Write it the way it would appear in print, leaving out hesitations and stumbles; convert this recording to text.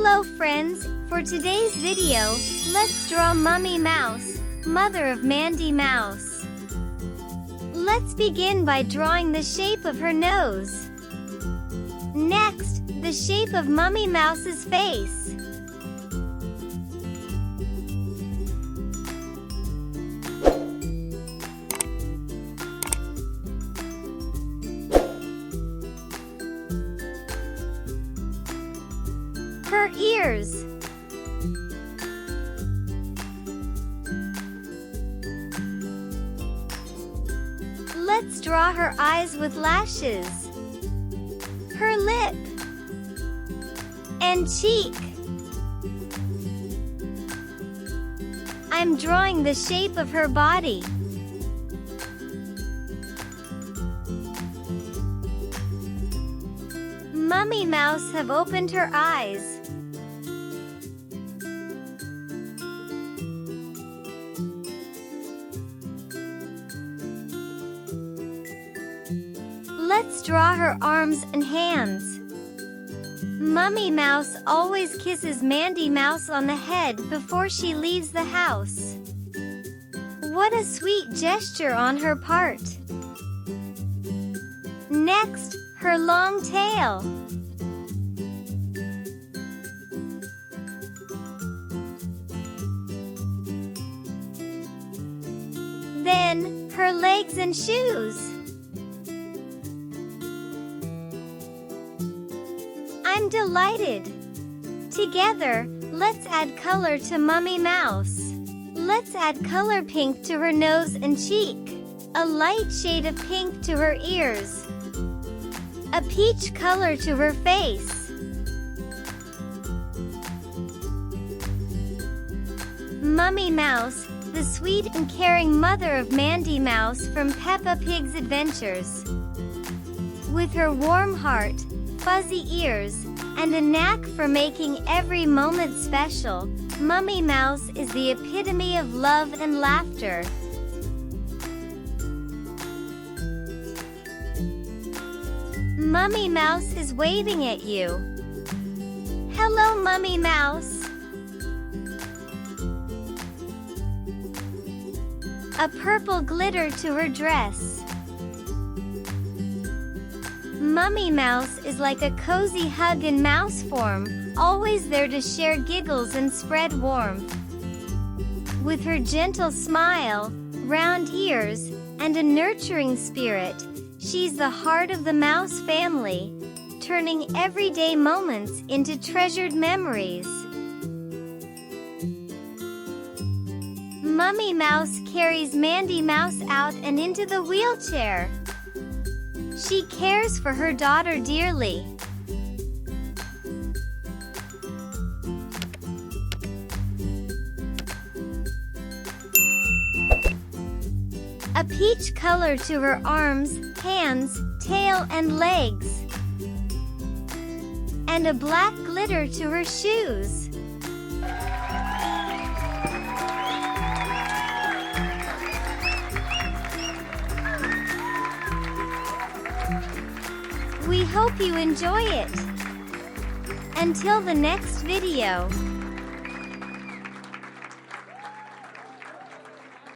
Hello friends, for today's video, let's draw Mummy Mouse, mother of Mandy Mouse. Let's begin by drawing the shape of her nose. Next, the shape of Mummy Mouse's face. Her ears. Let's draw her eyes with lashes. Her lip. And cheek. I'm drawing the shape of her body. Mummy Mouse have opened her eyes. Let's draw her arms and hands. Mummy Mouse always kisses Mandy Mouse on the head before she leaves the house. What a sweet gesture on her part. Next, her long tail. Then, her legs and shoes. I'm delighted! Together, let's add color to Mummy Mouse. Let's add color pink to her nose and cheek. A light shade of pink to her ears. A peach color to her face. Mummy Mouse, the sweet and caring mother of Mandy Mouse from Peppa Pig's Adventures. With her warm heart, fuzzy ears, and a knack for making every moment special, Mummy Mouse is the epitome of love and laughter. Mummy Mouse is waving at you. Hello, Mummy Mouse. A purple glitter to her dress. Mummy Mouse is like a cozy hug in mouse form, always there to share giggles and spread warmth. With her gentle smile, round ears, and a nurturing spirit, she's the heart of the mouse family, turning everyday moments into treasured memories. Mummy Mouse carries Mandy Mouse out and into the wheelchair. She cares for her daughter dearly. A peach color to her arms, hands, tail, and legs. And a black glitter to her shoes. We hope you enjoy it. Until the next video.